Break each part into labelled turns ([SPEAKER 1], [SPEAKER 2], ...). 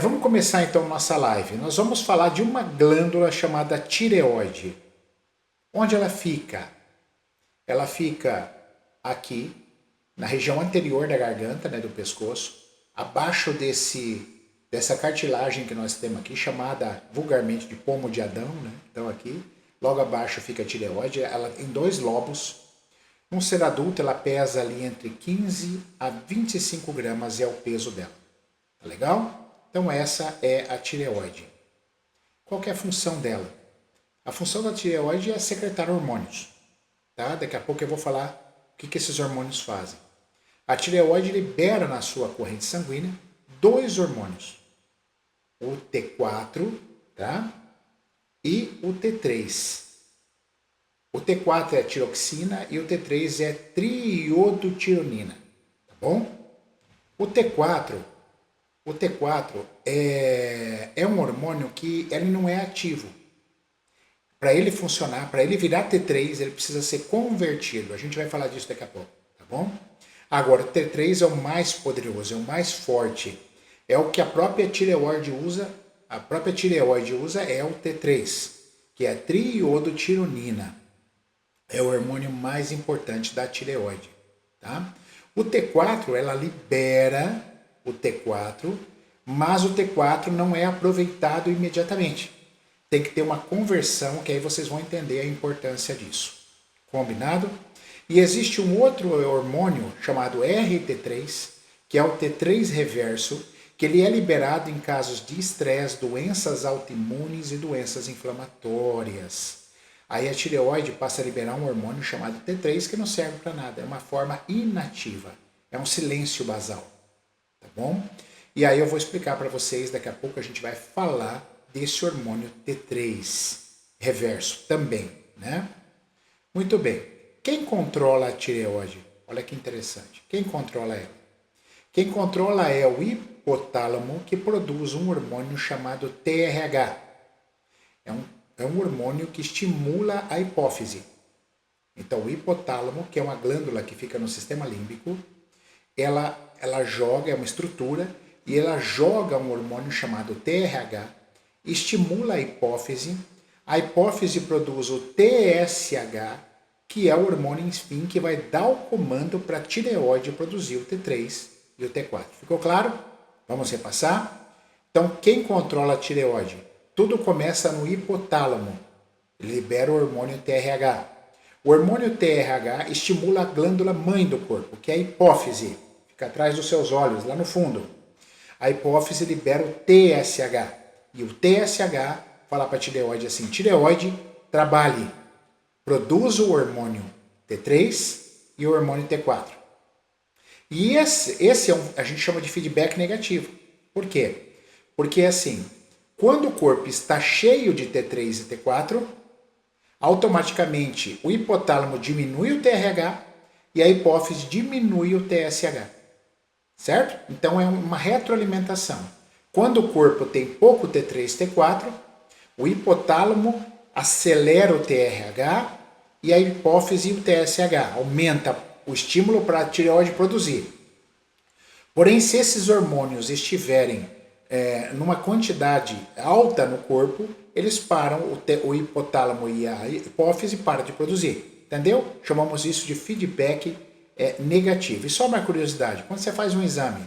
[SPEAKER 1] Vamos começar então nossa live. Nós vamos falar de uma glândula chamada tireoide. Onde ela fica? Ela fica aqui, na região anterior da garganta, né, do pescoço, abaixo dessa cartilagem que nós temos aqui, chamada vulgarmente de pomo de Adão, né? Então aqui, logo abaixo fica a tireoide, ela tem dois lobos. Um ser adulto, ela pesa ali entre 15 a 25 gramas, é o peso dela. Tá legal? Então essa é a tireoide. Qual que é a função dela? A função da tireoide é secretar hormônios. Tá? Daqui a pouco eu vou falar o que esses hormônios fazem. A tireoide libera na sua corrente sanguínea dois hormônios. O T4, tá? E o T3. O T4 é a tiroxina e o T3 é triiodotironina. Tá bom? O T4 é um hormônio que ele não é ativo. Para ele funcionar, para ele virar T3, ele precisa ser convertido. A gente vai falar disso daqui a pouco, tá bom? Agora, o T3 é o mais poderoso, é o mais forte. É o que a própria tireoide usa. A própria tireoide usa é o T3, que é a triiodotironina. É o hormônio mais importante da tireoide, tá? O T4, ela libera o T4, mas o T4 não é aproveitado imediatamente. Tem que ter uma conversão, que aí vocês vão entender a importância disso. Combinado? E existe um outro hormônio chamado RT3, que é o T3 reverso, que ele é liberado em casos de estresse, doenças autoimunes e doenças inflamatórias. Aí a tireoide passa a liberar um hormônio chamado T3 que não serve para nada, é uma forma inativa, é um silêncio basal, tá bom? E aí eu vou explicar para vocês, daqui a pouco a gente vai falar desse hormônio T3 reverso também, né? Muito bem. Quem controla a tireoide? Olha que interessante. Quem controla ela? Quem controla é o hipotálamo, que produz um hormônio chamado TRH. É um hormônio que estimula a hipófise. Então, o hipotálamo, que é uma glândula que fica no sistema límbico, ela joga, é uma estrutura, e ela joga um hormônio chamado TRH, estimula a hipófise produz o TSH, que é o hormônio, enfim, que vai dar o comando para a tireoide produzir o T3 e o T4. Ficou claro? Vamos repassar? Então, quem controla a tireoide? Tudo começa no hipotálamo. Ele libera o hormônio TRH. O hormônio TRH estimula a glândula mãe do corpo, que é a hipófise. Fica atrás dos seus olhos, lá no fundo. A hipófise libera o TSH. E o TSH fala para a tireoide assim: tireoide, trabalhe. Produz o hormônio T3 e o hormônio T4. E esse a gente chama de feedback negativo. Por quê? Porque assim, quando o corpo está cheio de T3 e T4, automaticamente o hipotálamo diminui o TRH e a hipófise diminui o TSH. Certo? Então é uma retroalimentação. Quando o corpo tem pouco T3 e T4, o hipotálamo acelera o TRH e a hipófise e o TSH. Aumenta o estímulo para a tireoide produzir. Porém, se esses hormônios estiverem numa quantidade alta no corpo, eles param, o hipotálamo e a hipófise param de produzir. Entendeu? Chamamos isso de feedback negativo. E só uma curiosidade, quando você faz um exame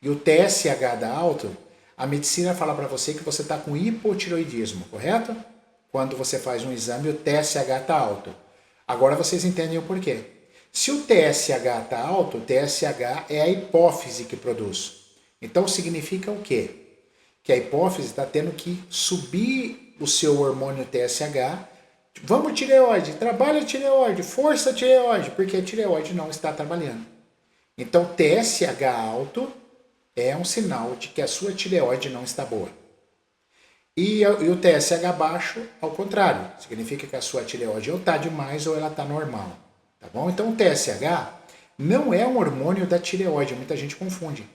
[SPEAKER 1] e o TSH dá alto, a medicina fala para você que você está com hipotiroidismo, correto? Quando você faz um exame, o TSH está alto. Agora vocês entendem o porquê. Se o TSH está alto, o TSH é a hipófise que produz. Então significa o quê? Que a hipófise está tendo que subir o seu hormônio TSH. Vamos, tireoide, trabalha a tireoide, força a tireoide, porque a tireoide não está trabalhando. Então TSH alto é um sinal de que a sua tireoide não está boa. E o TSH baixo, ao contrário, significa que a sua tireoide ou está demais ou ela está normal. Tá bom? Então o TSH não é um hormônio da tireoide, muita gente confunde.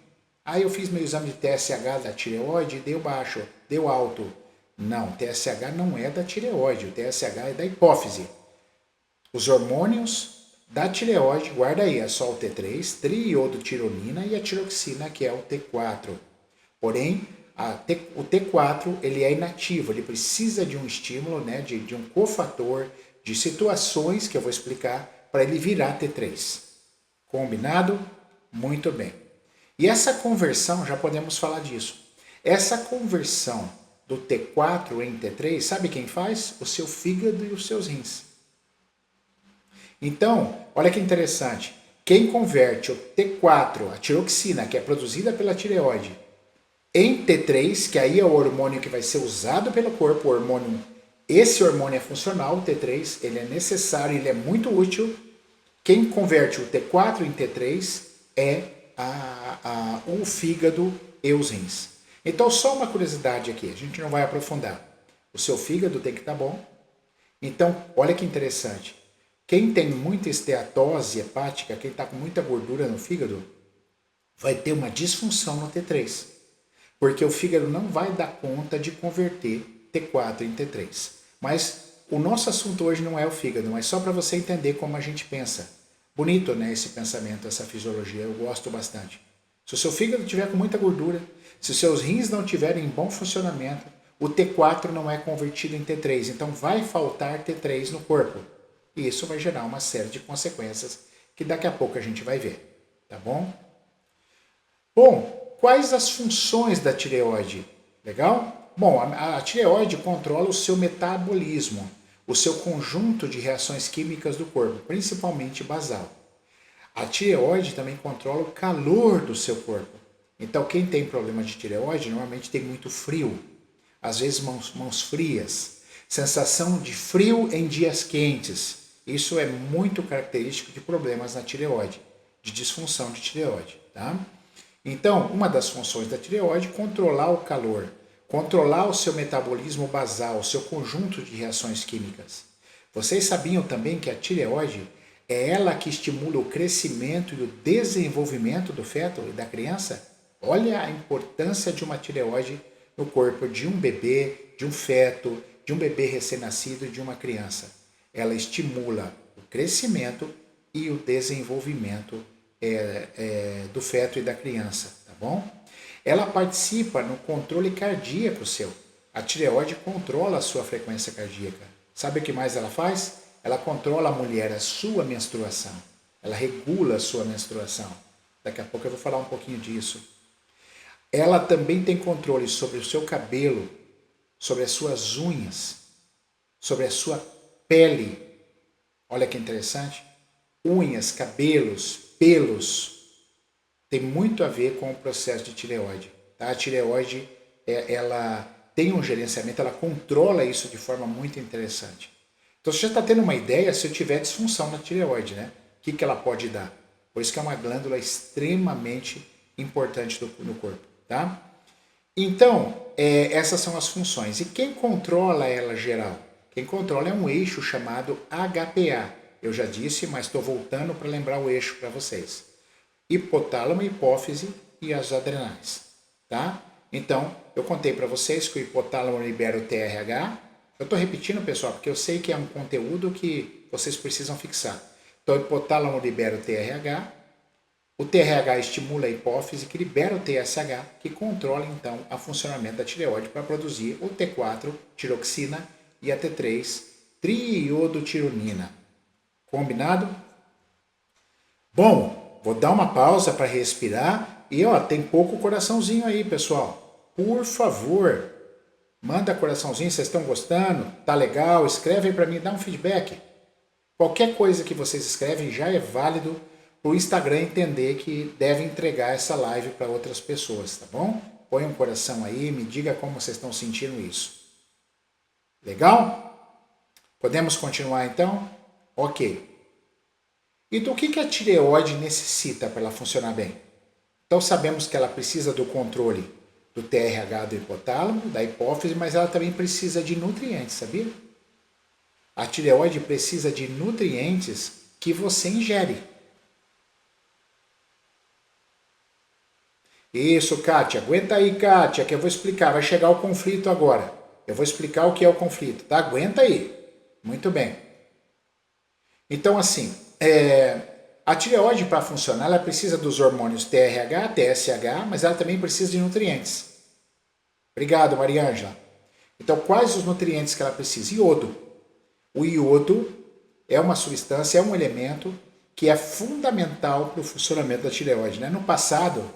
[SPEAKER 1] Ah, eu fiz meu exame de TSH da tireoide e deu baixo, deu alto. Não, o TSH não é da tireoide, o TSH é da hipófise. Os hormônios da tireoide, guarda aí, é só o T3, triiodotironina e a tiroxina, que é o T4. Porém, O T4 ele é inativo, ele precisa de um estímulo, né, de um cofator, de situações que eu vou explicar para ele virar T3. Combinado? Muito bem. E essa conversão, já podemos falar disso. Essa conversão do T4 em T3, sabe quem faz? O seu fígado e os seus rins. Então, olha que interessante. Quem converte o T4, a tiroxina, que é produzida pela tireoide, em T3, que aí é o hormônio que vai ser usado pelo corpo, esse hormônio é funcional, o T3, ele é necessário, ele é muito útil. Quem converte o T4 em T3 é o fígado e os rins. Então, só uma curiosidade aqui, a gente não vai aprofundar. O seu fígado tem que estar bom. Então, olha que interessante. Quem tem muita esteatose hepática, quem está com muita gordura no fígado, vai ter uma disfunção no T3. Porque o fígado não vai dar conta de converter T4 em T3. Mas o nosso assunto hoje não é o fígado, mas só para você entender como a gente pensa. Bonito, né, esse pensamento, essa fisiologia, eu gosto bastante. Se o seu fígado tiver com muita gordura, se os seus rins não tiverem em bom funcionamento, o T4 não é convertido em T3, então vai faltar T3 no corpo. E isso vai gerar uma série de consequências que daqui a pouco a gente vai ver, tá bom? Bom, quais as funções da tireoide? Legal? Bom, a tireoide controla o seu metabolismo, o seu conjunto de reações químicas do corpo, principalmente basal. A tireoide também controla o calor do seu corpo. Então, quem tem problema de tireoide normalmente tem muito frio, às vezes mãos frias, sensação de frio em dias quentes. Isso é muito característico de problemas na tireoide, de disfunção de tireoide, tá? Então, uma das funções da tireoide é controlar o calor, controlar o seu metabolismo basal, o seu conjunto de reações químicas. Vocês sabiam também que a tireoide é ela que estimula o crescimento e o desenvolvimento do feto e da criança? Olha a importância de uma tireoide no corpo de um bebê, de um feto, de um bebê recém-nascido e de uma criança. Ela estimula o crescimento e o desenvolvimento do feto e da criança, tá bom? Ela participa no controle cardíaco seu. A tireoide controla a sua frequência cardíaca. Sabe o que mais ela faz? Ela controla a mulher, a sua menstruação. Ela regula a sua menstruação. Daqui a pouco eu vou falar um pouquinho disso. Ela também tem controle sobre o seu cabelo, sobre as suas unhas, sobre a sua pele. Olha que interessante. Unhas, cabelos, pelos. Tem muito a ver com o processo de tireoide. Tá? A tireoide, ela tem um gerenciamento, ela controla isso de forma muito interessante. Então você já está tendo uma ideia se eu tiver disfunção na tireoide, né? O que ela pode dar? Por isso que é uma glândula extremamente importante no corpo, tá? Então, essas são as funções. E quem controla ela geral? Quem controla é um eixo chamado HPA. Eu já disse, mas estou voltando para lembrar o eixo para vocês. Hipotálamo, hipófise e as adrenais, tá? Então, eu contei para vocês que o hipotálamo libera o TRH. Eu estou repetindo, pessoal, porque eu sei que é um conteúdo que vocês precisam fixar. Então, o hipotálamo libera o TRH estimula a hipófise, que libera o TSH, que controla, então, o funcionamento da tireoide para produzir o T4, tiroxina, e a T3, triiodotironina. Combinado? Bom, vou dar uma pausa para respirar e tem pouco coraçãozinho aí, pessoal. Por favor, manda coraçãozinho, vocês estão gostando? Tá legal? Escreve aí para mim, dá um feedback. Qualquer coisa que vocês escrevem já é válido para o Instagram entender que deve entregar essa live para outras pessoas, tá bom? Põe um coração aí, me diga como vocês estão sentindo isso. Legal? Podemos continuar então? Ok. E do que a tireoide necessita para ela funcionar bem? Então sabemos que ela precisa do controle do TRH do hipotálamo, da hipófise, mas ela também precisa de nutrientes, sabia? A tireoide precisa de nutrientes que você ingere. Isso, Kátia. Aguenta aí, Kátia, que eu vou explicar. Vai chegar o conflito agora. Eu vou explicar o que é o conflito, tá? Aguenta aí. Muito bem. Então, assim, a tireoide, para funcionar, ela precisa dos hormônios TRH, TSH, mas ela também precisa de nutrientes. Obrigado, Mariângela. Então, quais os nutrientes que ela precisa? Iodo. O iodo é uma substância, é um elemento que é fundamental para o funcionamento da tireoide. Né? No passado,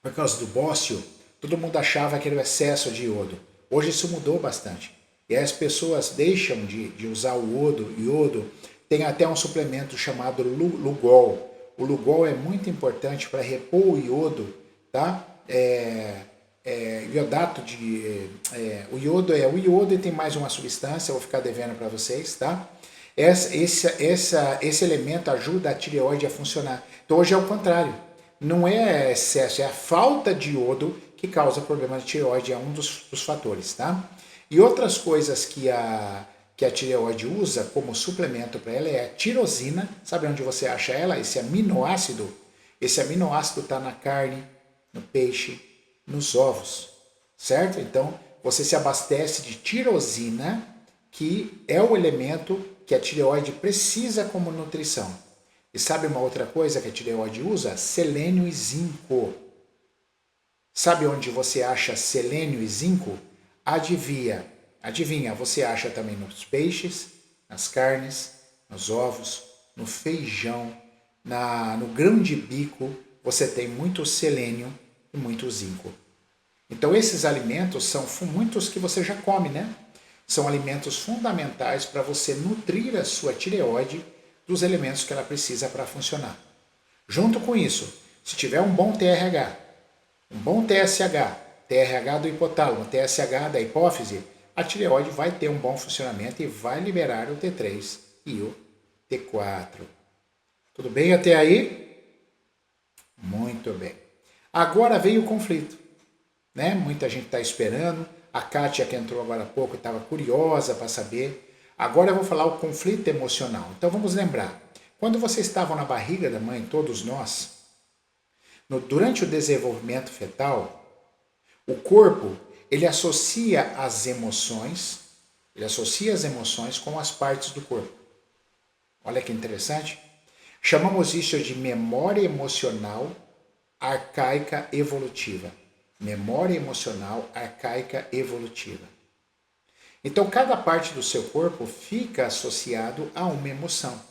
[SPEAKER 1] por causa do bócio, todo mundo achava que era o excesso de iodo. Hoje isso mudou bastante. E aí as pessoas deixam de usar o iodo. Tem até um suplemento chamado Lugol. O Lugol é muito importante para repor o iodo, tá? Iodato de... o iodo e tem mais uma substância, eu vou ficar devendo para vocês, tá? Esse elemento ajuda a tireoide a funcionar. Então hoje é o contrário. Não é excesso, é a falta de iodo que causa problema de tireoide, é um dos fatores, tá? E outras coisas que a tireoide usa como suplemento para ela é a tirosina. Sabe onde você acha ela? Esse aminoácido. Esse aminoácido está na carne, no peixe, nos ovos, certo? Então, você se abastece de tirosina, que é o elemento que a tireoide precisa como nutrição. E sabe uma outra coisa que a tireoide usa? Selênio e zinco. Sabe onde você acha selênio e zinco? Adivinha, você acha também nos peixes, nas carnes, nos ovos, no feijão, no grão de bico, você tem muito selênio e muito zinco. Então esses alimentos são muitos que você já come, né? São alimentos fundamentais para você nutrir a sua tireoide dos elementos que ela precisa para funcionar. Junto com isso, se tiver um bom TRH, um bom TSH, TRH do hipotálamo, TSH da hipófise, a tireoide vai ter um bom funcionamento e vai liberar o T3 e o T4. Tudo bem até aí? Muito bem. Agora veio o conflito, né? Muita gente está esperando. A Kátia, que entrou agora há pouco, estava curiosa para saber. Agora eu vou falar o conflito emocional. Então vamos lembrar. Quando vocês estavam na barriga da mãe, todos nós, durante o desenvolvimento fetal, o corpo, ele associa as emoções com as partes do corpo. Olha que interessante. Chamamos isso de memória emocional arcaica evolutiva. Memória emocional arcaica evolutiva. Então, cada parte do seu corpo fica associado a uma emoção,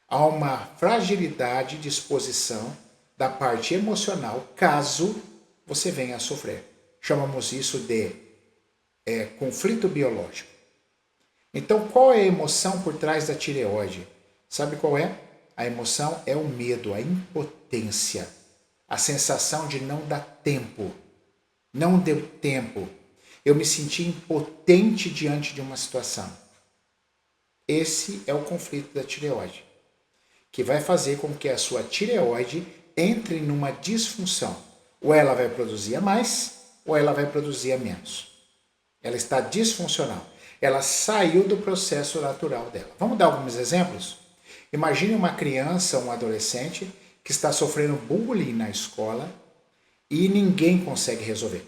[SPEAKER 1] a uma fragilidade de exposição da parte emocional, caso você venha a sofrer. Chamamos isso de conflito biológico. Então, qual é a emoção por trás da tireoide? Sabe qual é? A emoção é o medo, a impotência, a sensação de não dar tempo. Não deu tempo. Eu me senti impotente diante de uma situação. Esse é o conflito da tireoide, que vai fazer com que a sua tireoide entre numa disfunção. Ou ela vai produzir a mais, ou ela vai produzir a menos. Ela está disfuncional. Ela saiu do processo natural dela. Vamos dar alguns exemplos? Imagine uma criança, um adolescente, que está sofrendo bullying na escola e ninguém consegue resolver.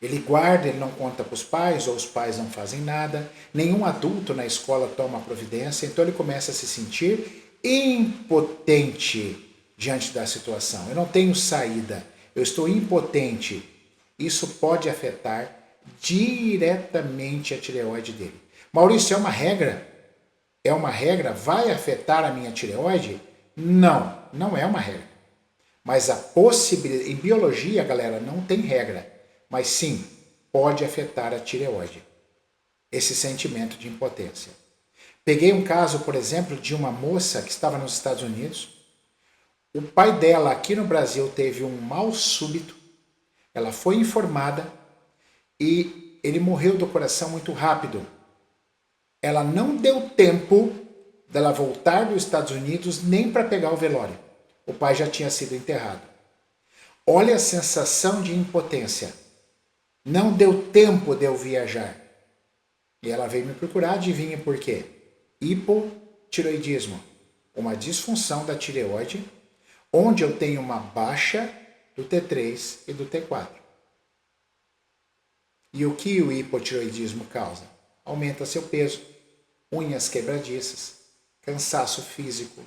[SPEAKER 1] Ele guarda, ele não conta para os pais, ou os pais não fazem nada, nenhum adulto na escola toma providência, então ele começa a se sentir impotente diante da situação. Eu não tenho saída, eu estou impotente. Isso pode afetar diretamente a tireoide dele. Maurício, é uma regra? É uma regra? Vai afetar a minha tireoide? Não, não é uma regra. Mas a possibilidade, em biologia, galera, não tem regra. Mas sim, pode afetar a tireoide. Esse sentimento de impotência. Peguei um caso, por exemplo, de uma moça que estava nos Estados Unidos. O pai dela aqui no Brasil teve um mal súbito. Ela foi informada e ele morreu do coração muito rápido. Ela não deu tempo dela voltar dos Estados Unidos nem para pegar o velório. O pai já tinha sido enterrado. Olha a sensação de impotência. Não deu tempo de eu viajar. E ela veio me procurar, adivinha por quê? Hipotireoidismo, uma disfunção da tireoide, onde eu tenho uma baixa do T3 e do T4. E o que o hipotireoidismo causa? Aumenta seu peso, unhas quebradiças, cansaço físico,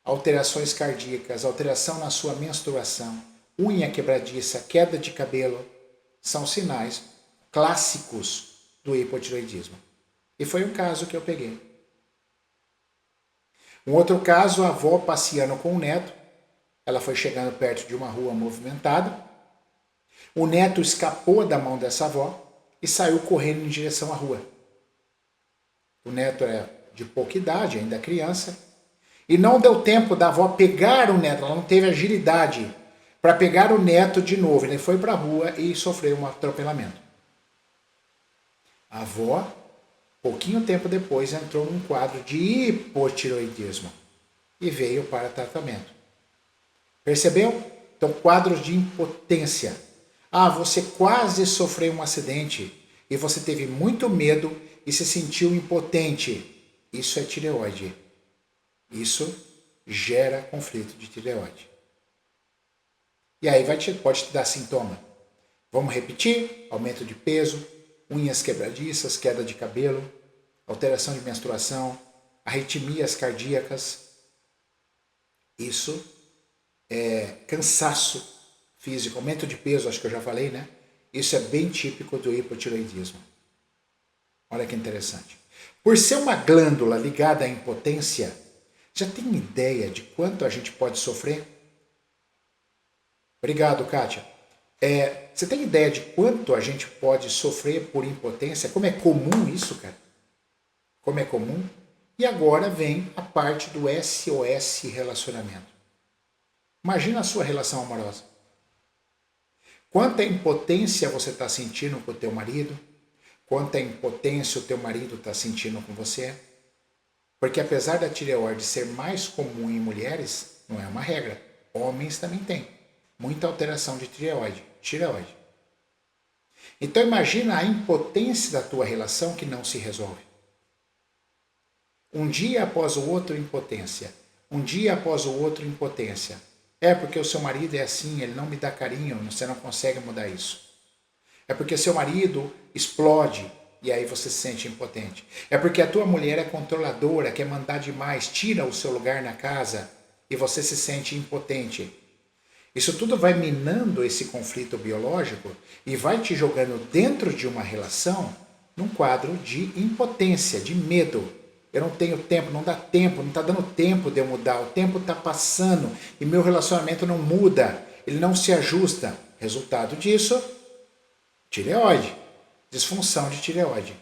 [SPEAKER 1] alterações cardíacas, alteração na sua menstruação, unha quebradiça, queda de cabelo, são sinais clássicos do hipotireoidismo. E foi um caso que eu peguei. Um outro caso, a avó passeando com o neto, ela foi chegando perto de uma rua movimentada, o neto escapou da mão dessa avó e saiu correndo em direção à rua. O neto é de pouca idade, ainda criança, e não deu tempo da avó pegar o neto, ela não teve agilidade para pegar o neto de novo. Ele foi para a rua e sofreu um atropelamento. A avó, pouquinho tempo depois, entrou num quadro de hipotireoidismo e veio para tratamento. Percebeu? Então, quadros de impotência. Ah, você quase sofreu um acidente e você teve muito medo e se sentiu impotente. Isso é tireoide. Isso gera conflito de tireoide. E aí pode te dar sintoma. Vamos repetir? Aumento de peso, unhas quebradiças, queda de cabelo, alteração de menstruação, arritmias cardíacas. Isso é cansaço físico, aumento de peso, acho que eu já falei, né? Isso é bem típico do hipotireoidismo. Olha que interessante. Por ser uma glândula ligada à impotência, já tem ideia de quanto a gente pode sofrer? Obrigado, Kátia. Você tem ideia de quanto a gente pode sofrer por impotência? Como é comum isso, cara? Como é comum? E agora vem a parte do SOS relacionamento. Imagina a sua relação amorosa. Quanta impotência você está sentindo com o teu marido? Quanta impotência o teu marido está sentindo com você? Porque apesar da tireoide ser mais comum em mulheres, não é uma regra. Homens também têm muita alteração de tireoide. Então imagina a impotência da tua relação que não se resolve. Um dia após o outro, impotência. Um dia após o outro, impotência. É porque o seu marido é assim, ele não me dá carinho, você não consegue mudar isso. É porque seu marido explode e aí você se sente impotente. É porque a tua mulher é controladora, quer mandar demais, tira o seu lugar na casa e você se sente impotente. Isso tudo vai minando esse conflito biológico e vai te jogando dentro de uma relação num quadro de impotência, de medo. Eu não tenho tempo, não dá tempo, não está dando tempo de eu mudar, o tempo está passando e meu relacionamento não muda, ele não se ajusta. Resultado disso, tireoide, disfunção de tireoide,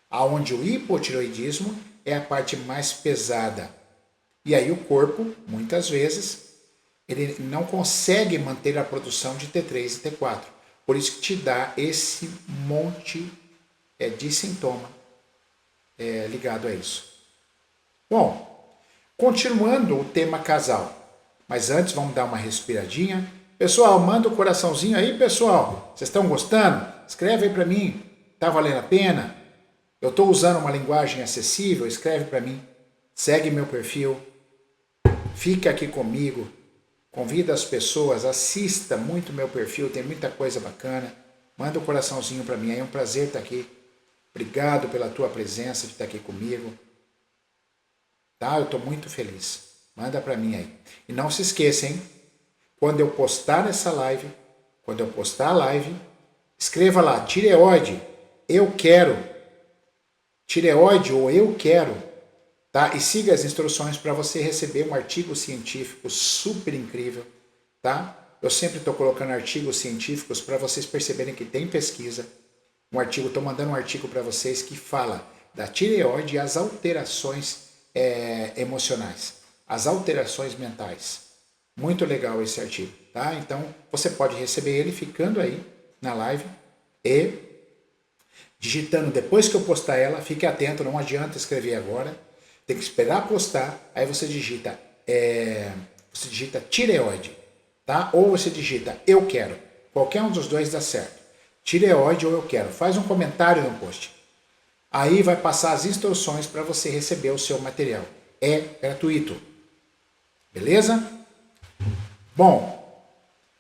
[SPEAKER 1] aonde o hipotireoidismo é a parte mais pesada. E aí o corpo, muitas vezes, ele não consegue manter a produção de T3 e T4. Por isso que te dá esse monte de sintoma ligado a isso. Bom, continuando o tema casal, mas antes vamos dar uma respiradinha. Pessoal, manda o coraçãozinho aí, pessoal. Vocês estão gostando? Escreve aí para mim. Tá valendo a pena? Eu estou usando uma linguagem acessível? Escreve para mim. Segue meu perfil. Fica aqui comigo. Convida as pessoas. Assista muito meu perfil. Tem muita coisa bacana. Manda um coraçãozinho para mim. É um prazer estar aqui. Obrigado pela tua presença de estar aqui comigo. Tá? Eu estou muito feliz. Manda para mim aí. E não se esqueça, hein? Quando eu postar essa live, quando eu postar a live, escreva lá, tireoide, eu quero. Tireoide ou eu quero. Tá? E siga as instruções para você receber um artigo científico super incrível. Tá? Eu sempre estou colocando artigos científicos para vocês perceberem que tem pesquisa. Estou mandando um artigo para vocês que fala da tireoide e as alterações emocionais, as alterações mentais. Muito legal esse artigo, tá? Então, você pode receber ele ficando aí na live e digitando depois que eu postar ela. Fique atento, não adianta escrever agora. Tem que esperar postar, aí você digita tireoide, tá? Ou você digita eu quero. Qualquer um dos dois dá certo. Tireoide ou eu quero. Faz um comentário no post. Aí vai passar as instruções para você receber o seu material. É gratuito. Beleza? Bom,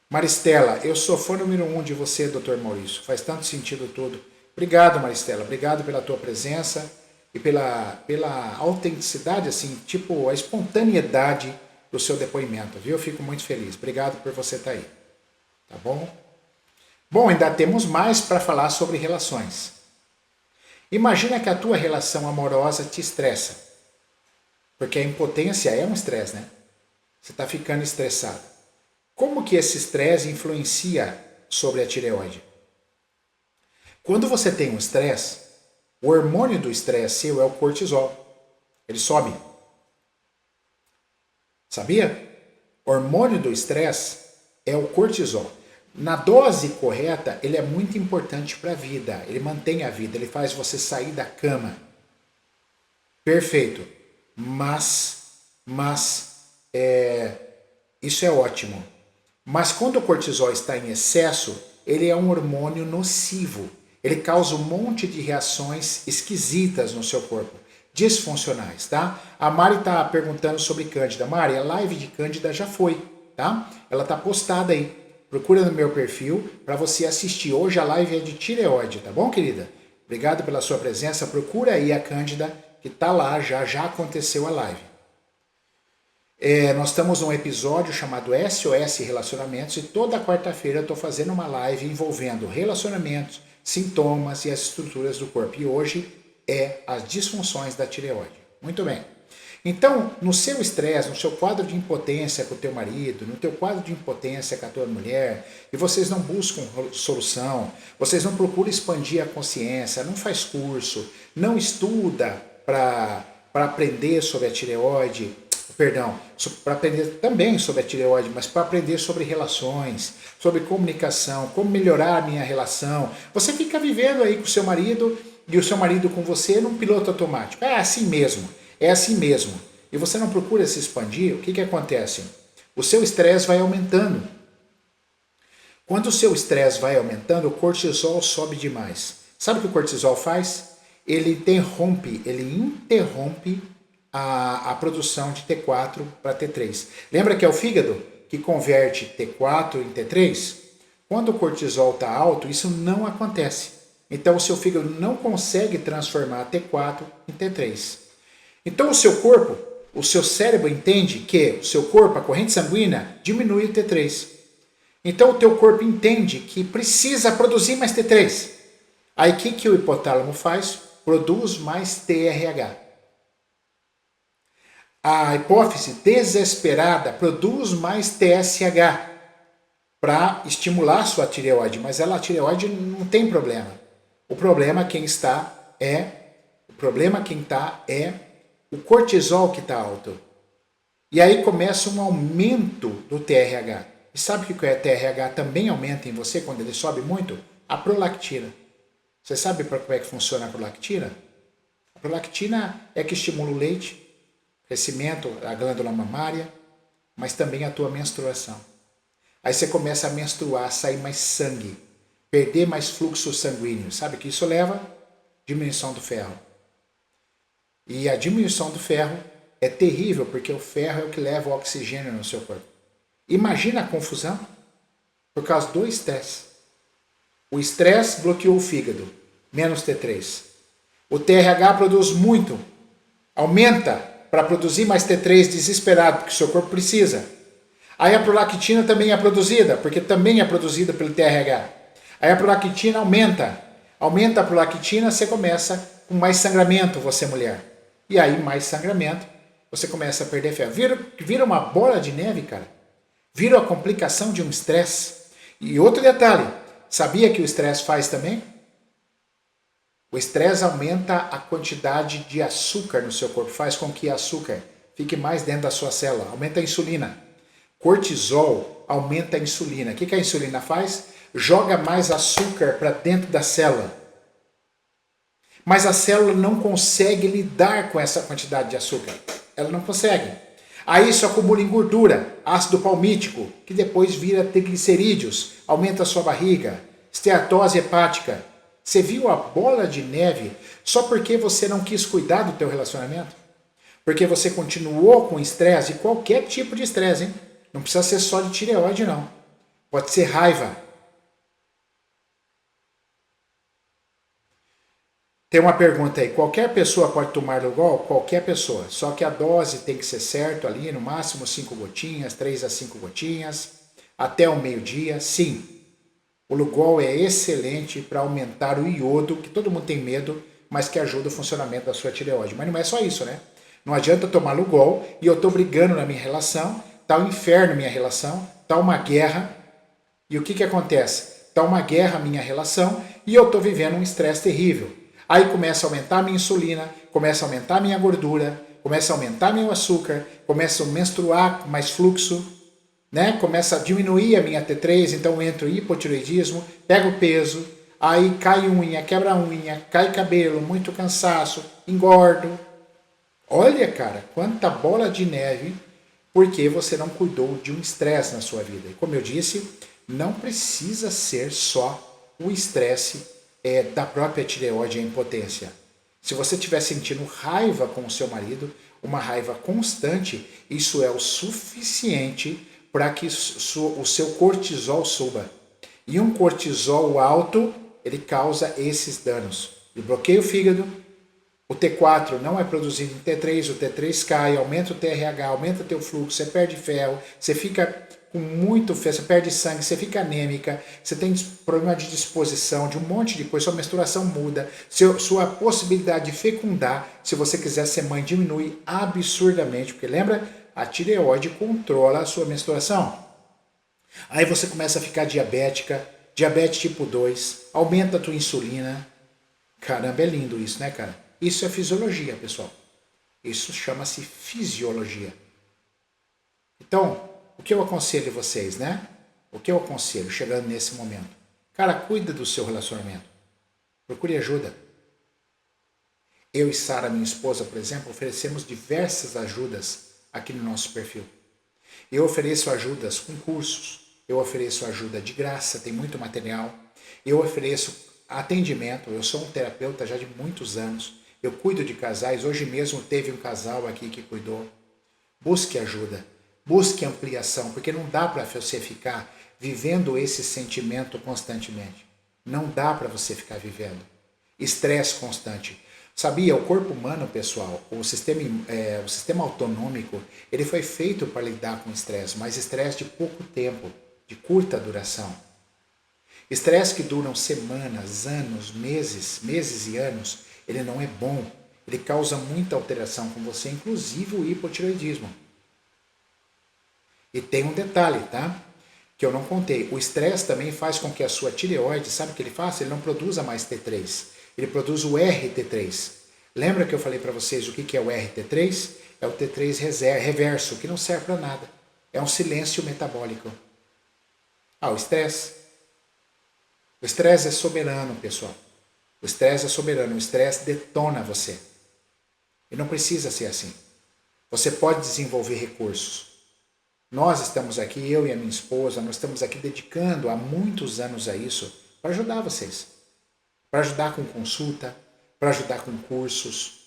[SPEAKER 1] Maristela, eu sou fã número 1 de você, Dr. Maurício. Faz tanto sentido tudo. Obrigado, Maristela. Obrigado pela tua presença e pela autenticidade, assim, tipo, a espontaneidade do seu depoimento, viu? Eu fico muito feliz. Obrigado por você estar aí. tá bom? Bom, ainda temos mais para falar sobre relações. Imagina que a tua relação amorosa te estressa, porque a impotência é um estresse, né? Você está ficando estressado. Como que esse estresse influencia sobre a tireoide? Quando você tem um estresse, o hormônio do estresse seu é o cortisol. Ele sobe. Sabia? O hormônio do estresse é o cortisol. Na dose correta, ele é muito importante para a vida. Ele mantém a vida, ele faz você sair da cama. Perfeito. Isso é ótimo. Mas quando o cortisol está em excesso, ele é um hormônio nocivo. Ele causa um monte de reações esquisitas no seu corpo, disfuncionais, tá? A Mari está perguntando sobre Cândida. Mari, a live de Cândida já foi, tá? Ela está postada aí. Procura no meu perfil para você assistir. Hoje a live é de tireoide, tá bom, querida? Obrigado pela sua presença. Procura aí a Cândida, que está lá, já aconteceu a live. Nós estamos num episódio chamado SOS Relacionamentos e toda quarta-feira eu estou fazendo uma live envolvendo relacionamentos, sintomas e as estruturas do corpo. E hoje é as disfunções da tireoide. Muito bem. Então, no seu estresse, no seu quadro de impotência com o teu marido, no teu quadro de impotência com a tua mulher, e vocês não buscam solução, vocês não procuram expandir a consciência, não faz curso, não estuda para aprender sobre a tireoide, para aprender também sobre a tireoide, mas para aprender sobre relações, sobre comunicação, como melhorar a minha relação. Você fica vivendo aí com o seu marido e o seu marido com você num piloto automático. É assim mesmo. É assim mesmo. E você não procura se expandir, o que acontece? O seu estresse vai aumentando. Quando o seu estresse vai aumentando, o cortisol sobe demais. Sabe o que o cortisol faz? Ele interrompe a produção de T4 para T3. Lembra que é o fígado que converte T4 em T3? Quando o cortisol está alto, isso não acontece. Então o seu fígado não consegue transformar T4 em T3. Então o seu corpo, o seu cérebro entende que o seu corpo, a corrente sanguínea, diminui o T3. Então o teu corpo entende que precisa produzir mais T3. Aí o que o hipotálamo faz? Produz mais TRH. A hipófise desesperada produz mais TSH para estimular sua tireoide, mas a tireoide não tem problema. O problema quem está é o cortisol que está alto. E aí começa um aumento do TRH. E sabe o que o TRH também aumenta em você quando ele sobe muito? A prolactina. Você sabe como é que funciona a prolactina? A prolactina é que estimula o leite, crescimento da glândula mamária, mas também a tua menstruação. Aí você começa a menstruar, sair mais sangue, perder mais fluxo sanguíneo. Sabe o que isso leva? Diminuição do ferro. E a diminuição do ferro é terrível, porque o ferro é o que leva o oxigênio no seu corpo. Imagina a confusão por causa do estresse. O estresse bloqueou o fígado, menos T3. O TRH produz muito, aumenta para produzir mais T3 desesperado, porque o seu corpo precisa. Aí a prolactina também é produzida, porque também é produzida pelo TRH. Aí a prolactina aumenta a prolactina, você começa com mais sangramento, você mulher. E aí mais sangramento, você começa a perder ferro. Vira uma bola de neve, cara. Vira a complicação de um estresse. E outro detalhe, sabia que o estresse faz também? O estresse aumenta a quantidade de açúcar no seu corpo, faz com que açúcar fique mais dentro da sua célula, aumenta a insulina. Cortisol aumenta a insulina. O que a insulina faz? Joga mais açúcar para dentro da célula. Mas a célula não consegue lidar com essa quantidade de açúcar. Ela não consegue. Aí isso acumula em gordura, ácido palmítico, que depois vira triglicerídeos, aumenta a sua barriga, esteatose hepática. Você viu a bola de neve só porque você não quis cuidar do teu relacionamento? Porque você continuou com estresse, e qualquer tipo de estresse, hein? Não precisa ser só de tireoide, não. Pode ser raiva. Tem uma pergunta aí, qualquer pessoa pode tomar Lugol? Qualquer pessoa, só que a dose tem que ser certa ali, no máximo 5 gotinhas, 3 a 5 gotinhas. até o meio-dia, sim. O Lugol é excelente para aumentar o iodo, que todo mundo tem medo, mas que ajuda o funcionamento da sua tireoide. Mas não é só isso, né? Não adianta tomar Lugol e eu estou brigando na minha relação, tá um inferno minha relação, tá uma guerra. E o que acontece? Tá uma guerra minha relação e eu estou vivendo um estresse terrível. Aí começa a aumentar a minha insulina, começa a aumentar a minha gordura, começa a aumentar meu açúcar, começa a menstruar mais fluxo, né? Começa a diminuir a minha T3, então eu entro em hipotireoidismo, pego peso, aí cai unha, quebra unha, cai cabelo, muito cansaço, engordo. Olha, cara, quanta bola de neve porque você não cuidou de um estresse na sua vida. E como eu disse, não precisa ser só o estresse da própria tireoide e a impotência. Se você estiver sentindo raiva com o seu marido, uma raiva constante, isso é o suficiente para que o seu cortisol suba. E um cortisol alto, ele causa esses danos. Ele bloqueia o fígado, o T4 não é produzido em T3, o T3 cai, aumenta o TRH, aumenta o teu fluxo, você perde ferro, você fica com muito ferro, você perde sangue, você fica anêmica, você tem problema de disposição, de um monte de coisa, sua menstruação muda, sua possibilidade de fecundar, se você quiser ser mãe, diminui absurdamente, porque lembra, a tireoide controla a sua menstruação. Aí você começa a ficar diabética, diabetes tipo 2, aumenta a tua insulina. Caramba, é lindo isso, né, cara? Isso é fisiologia, pessoal. Isso chama-se fisiologia. Então, o que eu aconselho vocês, né? O que eu aconselho chegando nesse momento? Cara, cuida do seu relacionamento. Procure ajuda. Eu e Sara, minha esposa, por exemplo, oferecemos diversas ajudas aqui no nosso perfil. Eu ofereço ajudas com cursos. Eu ofereço ajuda de graça, tem muito material. Eu ofereço atendimento. Eu sou um terapeuta já de muitos anos. Eu cuido de casais, hoje mesmo teve um casal aqui que cuidou. Busque ajuda, busque ampliação, porque não dá para você ficar vivendo esse sentimento constantemente. Não dá para você ficar vivendo. Estresse constante. Sabia, o corpo humano, pessoal, o sistema autonômico, ele foi feito para lidar com estresse, mas estresse de pouco tempo, de curta duração. Estresse que duram semanas, anos, meses e anos, ele não é bom. Ele causa muita alteração com você, inclusive o hipotireoidismo. E tem um detalhe, tá? Que eu não contei. O estresse também faz com que a sua tireoide, sabe o que ele faça? Ele não produza mais T3. Ele produz o RT3. Lembra que eu falei para vocês o que é o RT3? É o T3 reverso, que não serve para nada. É um silêncio metabólico. O estresse. O estresse é soberano, pessoal. O estresse é soberano. O estresse detona você. E não precisa ser assim. Você pode desenvolver recursos. Nós estamos aqui, eu e a minha esposa, nós estamos aqui dedicando há muitos anos a isso para ajudar vocês. Para ajudar com consulta, para ajudar com cursos,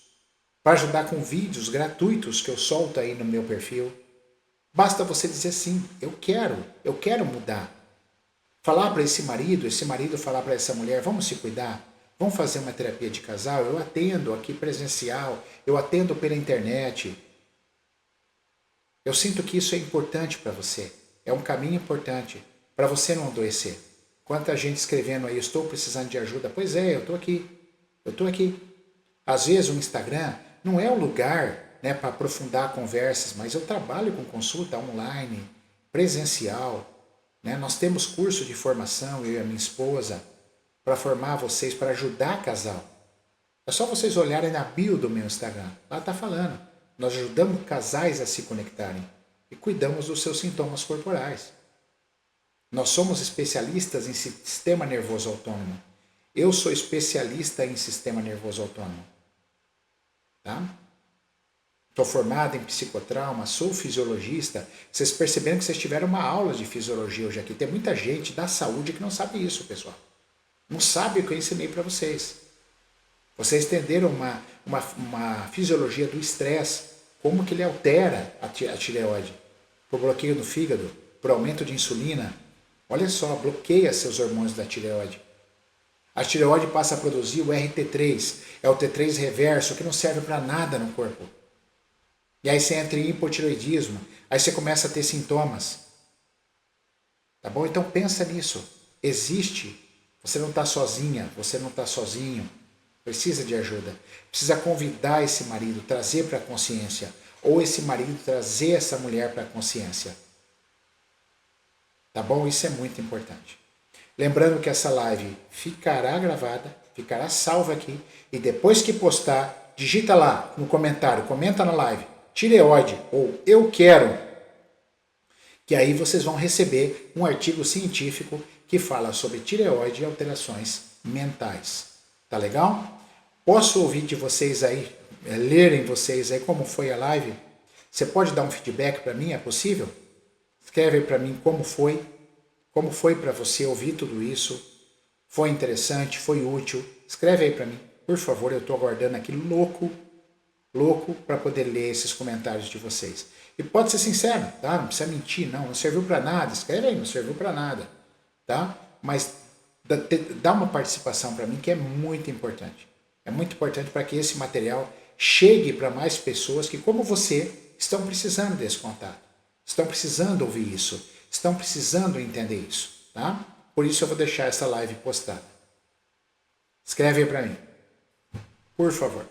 [SPEAKER 1] para ajudar com vídeos gratuitos que eu solto aí no meu perfil. Basta você dizer sim, eu quero mudar. Falar para esse marido falar para essa mulher, vamos se cuidar, vamos fazer uma terapia de casal, eu atendo aqui presencial, eu atendo pela internet. Eu sinto que isso é importante para você, é um caminho importante para você não adoecer. Quanta gente escrevendo aí, estou precisando de ajuda. Pois é, eu estou aqui. Às vezes o Instagram não é o lugar, né, para aprofundar conversas, mas eu trabalho com consulta online, presencial. Né? Nós temos curso de formação, eu e a minha esposa, para formar vocês, para ajudar casal. É só vocês olharem na bio do meu Instagram. Lá está falando. Nós ajudamos casais a se conectarem e cuidamos dos seus sintomas corporais. Nós somos especialistas em sistema nervoso autônomo. Eu sou especialista em sistema nervoso autônomo. Tá? Estou formado em psicotrauma, sou fisiologista. Vocês perceberam que vocês tiveram uma aula de fisiologia hoje aqui. Tem muita gente da saúde que não sabe isso, pessoal. Não sabe o que eu ensinei para vocês. Vocês entenderam uma fisiologia do estresse, como que ele altera a tireoide, por bloqueio no fígado, por aumento de insulina. Olha só, bloqueia seus hormônios da tireoide. A tireoide passa a produzir o RT3, é o T3 reverso, que não serve para nada no corpo. E aí você entra em hipotireoidismo, aí você começa a ter sintomas. Tá bom? Então pensa nisso. Existe. Você não está sozinha, você não está sozinho. Precisa de ajuda. Precisa convidar esse marido, trazer para a consciência. Ou esse marido trazer essa mulher para a consciência. Tá bom? Isso é muito importante. Lembrando que essa live ficará gravada, ficará salva aqui. E depois que postar, digita lá no comentário, comenta na live, tireoide ou eu quero. Que aí vocês vão receber um artigo científico que fala sobre tireoide e alterações mentais. Tá legal? Posso ouvir de vocês aí, lerem vocês aí como foi a live? Você pode dar um feedback para mim? É possível? Escreve para mim como foi para você ouvir tudo isso. Foi interessante? Foi útil? Escreve aí para mim, por favor. Eu estou aguardando aqui louco para poder ler esses comentários de vocês. E pode ser sincero, tá? Não precisa mentir, não serviu para nada. Escreve aí, não serviu para nada, tá? Mas dá uma participação para mim que é muito importante. É muito importante para que esse material chegue para mais pessoas que, como você, estão precisando desse contato. Estão precisando ouvir isso. Estão precisando entender isso, tá? Por isso eu vou deixar essa live postada. Escreve aí para mim, por favor.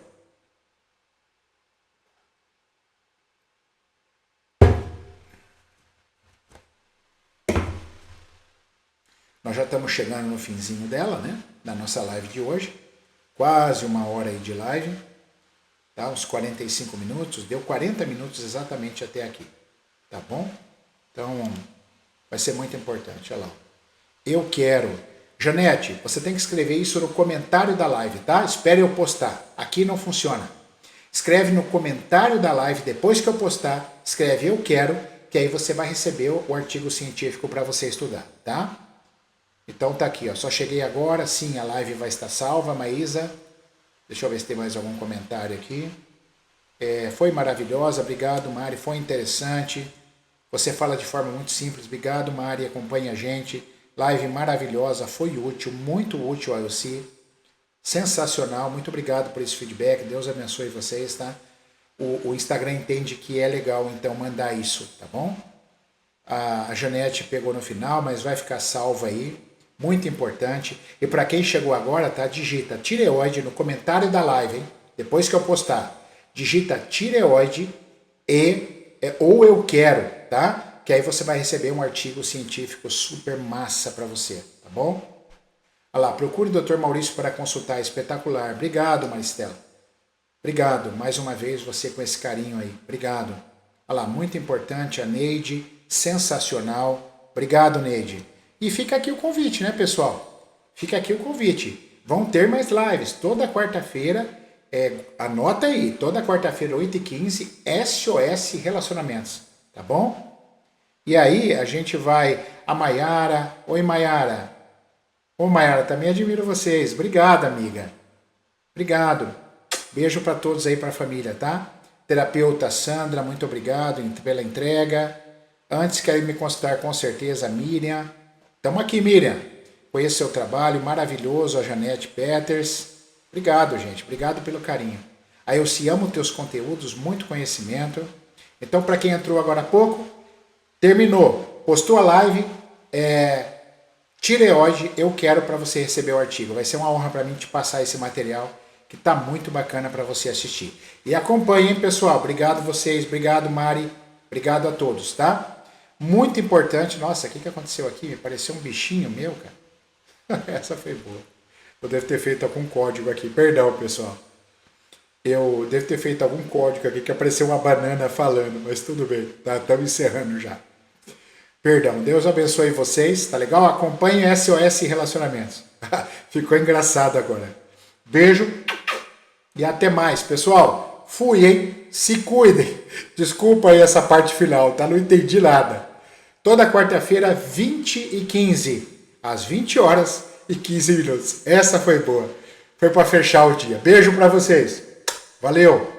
[SPEAKER 1] Nós já estamos chegando no finzinho dela, né? Da nossa live de hoje. Quase uma hora aí de live. Tá? Uns 45 minutos. Deu 40 minutos exatamente até aqui. Tá bom? Então, vai ser muito importante. Olha lá. Eu quero. Janete, você tem que escrever isso no comentário da live, tá? Espere eu postar. Aqui não funciona. Escreve no comentário da live, depois que eu postar, escreve eu quero, que aí você vai receber o artigo científico para você estudar, tá? Então tá aqui, ó. Só cheguei agora, sim, a live vai estar salva, Maísa. Deixa eu ver se tem mais algum comentário aqui. Foi maravilhosa, obrigado, Mari, foi interessante. Você fala de forma muito simples, obrigado, Mari, acompanha a gente. Live maravilhosa, foi útil, muito útil, Ailci. Sensacional, muito obrigado por esse feedback, Deus abençoe vocês, tá? O Instagram entende que é legal, então, mandar isso, tá bom? A Janete pegou no final, mas vai ficar salva aí. Muito importante. E para quem chegou agora, tá? Digita tireoide no comentário da live, hein? Depois que eu postar, digita tireoide ou eu quero, tá? Que aí você vai receber um artigo científico super massa para você, tá bom? Olha lá, procure o Dr. Maurício para consultar, espetacular. Obrigado, Maristela. Obrigado, mais uma vez você com esse carinho aí. Obrigado. Olha lá, muito importante, a Neide, sensacional. Obrigado, Neide. E fica aqui o convite, né, pessoal? Fica aqui o convite. Vão ter mais lives. Toda quarta-feira, anota aí, toda quarta-feira, 8h15, SOS Relacionamentos. Tá bom? E aí, a gente vai... A Maiara. Oi, Maiara. Ô, Maiara, também admiro vocês. Obrigado, amiga. Obrigado. Beijo para todos aí, para a família, tá? Terapeuta Sandra, muito obrigado pela entrega. Antes, quero me consultar com certeza, Miriam. Estamos aqui, Miriam. Conheço seu trabalho, maravilhoso, a Janete Peters. Obrigado, gente. Obrigado pelo carinho. Aí eu se amo teus conteúdos, muito conhecimento. Então, para quem entrou agora há pouco, terminou. Postou a live, tireoide, eu quero para você receber o artigo. Vai ser uma honra para mim te passar esse material que está muito bacana para você assistir. E acompanhem, pessoal. Obrigado vocês, obrigado, Mari. Obrigado a todos, tá? Muito importante. Nossa, o que aconteceu aqui? Me pareceu um bichinho meu, cara. Essa foi boa. Eu devo ter feito algum código aqui. Perdão, pessoal. Eu devo ter feito algum código aqui que apareceu uma banana falando, mas tudo bem. Tá, estamos encerrando já. Perdão. Deus abençoe vocês. Tá legal? Acompanhe SOS Relacionamentos. Ficou engraçado agora. Beijo e até mais, pessoal. Fui, hein? Se cuidem. Desculpa aí essa parte final, tá? Não entendi nada. Toda quarta-feira, 20h15, às 20h15. Essa foi boa. Foi para fechar o dia. Beijo para vocês. Valeu.